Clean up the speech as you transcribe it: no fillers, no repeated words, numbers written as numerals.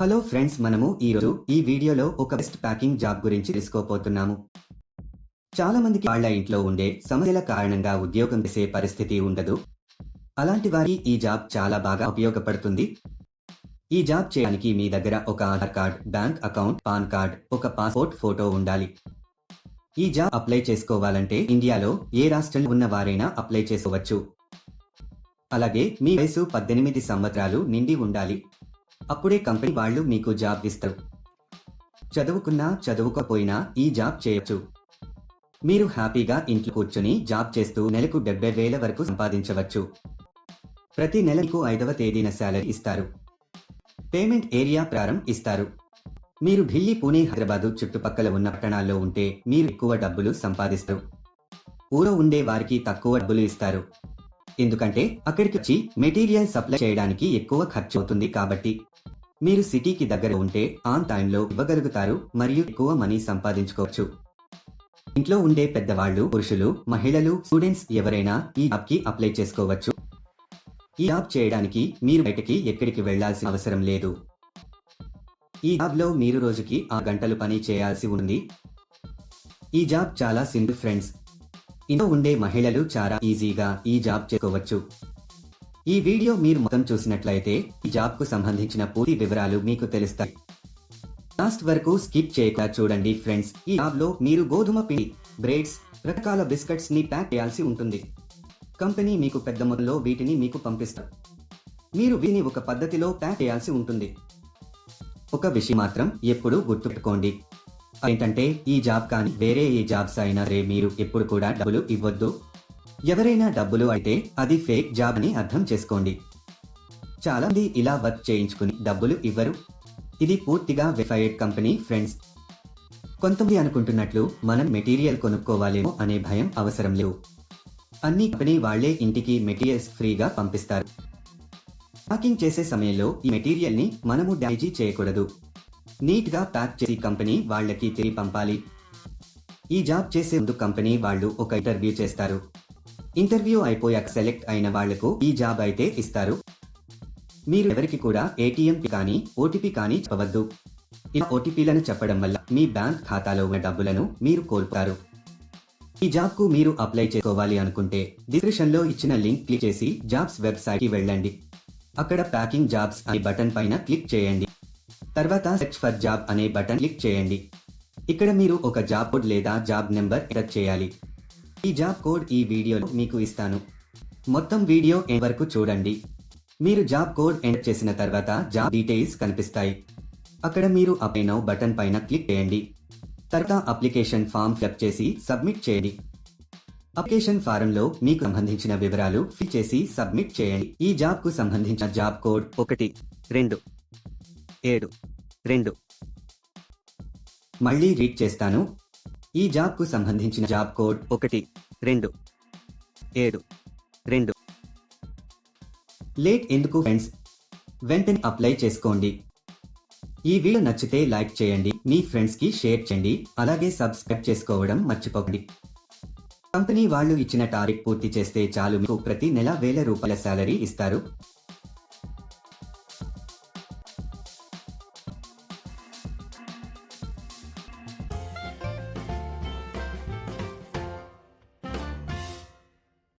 Hello friends, మనము ఈరోజు ఈ వీడియోలో ఒక బెస్ట్ ప్యాకింగ్ జాబ్ గురించి తెలుసుకోబోతున్నాము. చాలా మందికి వాళ్ళ ఇంట్లో ఉండే సమస్యల కారణంగా ఉద్యోగం చేసే పరిస్థితి ఉండదు. అలాంటి వారికి ఈ జాబ్ చాలా బాగా ఉపయోగపడుతుంది. ఈ జాబ్ చేయడానికి మీ దగ్గర ఒక Aadhaar card, bank account, pan card, ఒక పాస్పోర్ట్ ఫోటో ఉండాలి. ఈ జాబ్ అప్లై చేసుకోవాలంటే ఇండియాలో ఏ రాష్ట్రంలో ఉన్న వారైనా అప్లై చేసుకోవచ్చు. అలాగే మీ వయసు 18 సంవత్సరాలు నిండి ఉండాలి. అప్పుడే కంపెనీ వాళ్ళు మీకు జాబ్ ఇస్తారు. చదువుకున్నా చదువుకోపోయినా ఈ జాబ్ చేయొచ్చు. మీరు హ్యాపీగా ఇంట్లో కూర్చొని జాబ్ చేస్తూ నెలకు 70,000 వరకు సంపాదించవచ్చు. ప్రతి నెల మీకు 5వ తేదీన శాలరీ ఇస్తారు. పేమెంట్ ఏరియా ప్రకారం ఇస్తారు. మీరు ఢిల్లీ, పుణె, హైదరాబాదు చుట్టుపక్కల ఉన్న పట్టణాల్లో ఉంటే మీరు ఎక్కువ డబ్బులు సంపాదిస్తారు. ఊరో ఉండే వారికి తక్కువ డబ్బులు ఇస్తారు. ఎందుకంటే అక్కడికి వచ్చి మెటీరియల్ సప్లై చేయడానికి ఎక్కువ ఖర్చు అవుతుంది కాబట్టి. మీరు సిటీకి దగ్గర ఉంటే ఆన్ టైంలో ఇవ్వగలుగుతారు మరియు ఎక్కువ మనీ సంపాదించుకోవచ్చు. ఇంట్లో ఉండే పెద్దవాళ్లు, పురుషులు, మహిళలు, స్టూడెంట్స్ ఎవరైనా ఈ జాబ్కి అప్లై చేసుకోవచ్చు. ఈ జాబ్ చేయడానికి మీరు బయటకి ఎక్కడికి వెళ్లాల్సిన అవసరం లేదు. ఈ జాబ్లో మీరు రోజుకి 6 గంటలు పని చేయాల్సి ఉంది. ఈ జాబ్ చాలా సింపుల్ ఫ్రెండ్స్. ఇంట్లో ఉండే మహిళలు చాలా ఈజీగా ఈ జాబ్ చేసుకోవచ్చు. ఈ వీడియో మీరు మొత్తం చూసినట్లయితే ఈ జాబ్ కు సంబంధించిన పూర్తి వివరాలు మీకు తెలుస్తాయి. లాస్ట్ వరకు స్కిప్ చేయకుండా చూడండి ఫ్రెండ్స్. ఈ జాబ్ లో మీరు గోధుమ పిండి, బ్రెడ్స్, రకరకాల బిస్కెట్స్ ని ప్యాక్ చేయాల్సి ఉంటుంది. కంపెనీ మీకు పెద్ద మొత్తంలో వీటిని మీకు పంపిస్తారు. మీరు వీటిని ఒక పద్ధతిలో ప్యాక్ చేయాల్సి ఉంటుంది. ఒక విషయం మాత్రం ఎప్పుడూ గుర్తుపెట్టుకోండి. ఏంటంటే ఈ జాబ్ కానీ వేరే ఏ జాబ్స్ అయినా మీరు ఎప్పుడు కూడా డబ్బులు ఇవ్వద్దు. ఎవరైనా డబ్బులు అయితే అది ఫేక్ జాబ్ అని అర్థం చేసుకోండి. చాలా మంది ఇలా వర్క్ చేయించుకుని డబ్బులు ఇవ్వరు. ఇది పూర్తిగా వెరిఫైడ్ కంపెనీ ఫ్రెండ్స్. కొంతమంది అనుకుంటున్నట్లు మనం మెటీరియల్ కొనుక్కోవాలేమో అనే భయం అవసరం లేదు. అన్ని కంపెనీ వాళ్లే ఇంటికి మెటీరియల్స్ ఫ్రీగా పంపిస్తారు. ప్యాకింగ్ చేసే సమయంలో ఈ మెటీరియల్ ని మనము డ్యామేజీ చేయకూడదు. నీట్ గా ప్యాక్ చేసి కంపెనీ వాళ్ళకి తిరిగి పంపాలి. ఈ జాబ్ చేసే ముందు కంపెనీ వాళ్ళు ఒక ఇంటర్వ్యూ చేస్తారు. ఇంటర్వ్యూ అయిపోయాక సెలెక్ట్ అయిన వాళ్లకు ఈ జాబ్ అయితే ఇస్తారు. మీరు ఎవరికి కూడా ఏటీఎం కానీ ఓటీపీ కానీ చెప్పవద్దు. ఈ ఓటీపీలను చెప్పడం వల్ల మీ బ్యాంక్ ఖాతాలో ఉన్న డబ్బులను మీరు కోల్పోతారు. ఈ జాబ్ కు మీరు అప్లై చేసుకోవాలి అనుకుంటే డిస్క్రిప్షన్ లో ఇచ్చిన లింక్ క్లిక్ చేసి జాబ్స్ వెబ్సైట్ కి వెళ్ళండి. అక్కడ ప్యాకింగ్ జాబ్స్ అనే బటన్ పైన క్లిక్ చేయండి. తర్వాత సెర్చ్ ఫర్ జాబ్ అనే బటన్ క్లిక్ చేయండి. ఇక్కడ మీరు ఒక జాబ్ కోడ్ లేదా జాబ్ నెంబర్ ఎంటర్ చేయాలి. ఈ జాబ్ కోడ్ ఈ వీడియోలో మీకు ఇస్తాను. మొత్తం వీడియో ఎండ్ వరకు చూడండి. మీరు జాబ్ కోడ్ ఎంటర్ చేసిన తర్వాత జాబ్ డీటెయిల్స్ కనిపిస్తాయి. అక్కడ మీరు అప్లై నౌ బటన్ పైన క్లిక్ చేయండి. తర్వాత అప్లికేషన్ ఫామ్ ఫిలప్ చేసి సబ్మిట్ చేయండి. అప్లికేషన్ ఫారంలో మీకు సంబంధించిన వివరాలు ఫిల్ చేసి సబ్మిట్ చేయండి. ఈ జాబ్ కు సంబంధించిన జాబ్ కోడ్ 12722. మళ్ళీ రీడ్ చేస్తాను. ఈ జాబ్ కు సంబంధించిన జాబ్ కోడ్ 12722. లేట్ ఎందుకు ఫ్రెండ్స్, వెంటనే అప్లై చేసుకోండి. ఈ వీడియో నచ్చితే లైక్ చేయండి, మీ ఫ్రెండ్స్ కి షేర్ చేయండి, అలాగే సబ్స్క్రైబ్ చేసుకోవడం మర్చిపోకండి. కంపెనీ వాళ్ళు ఇచ్చిన టార్గెట్ పూర్తి చేస్తే చాలు మీకు ప్రతి నెల ₹1,000 శాలరీ ఇస్తారు.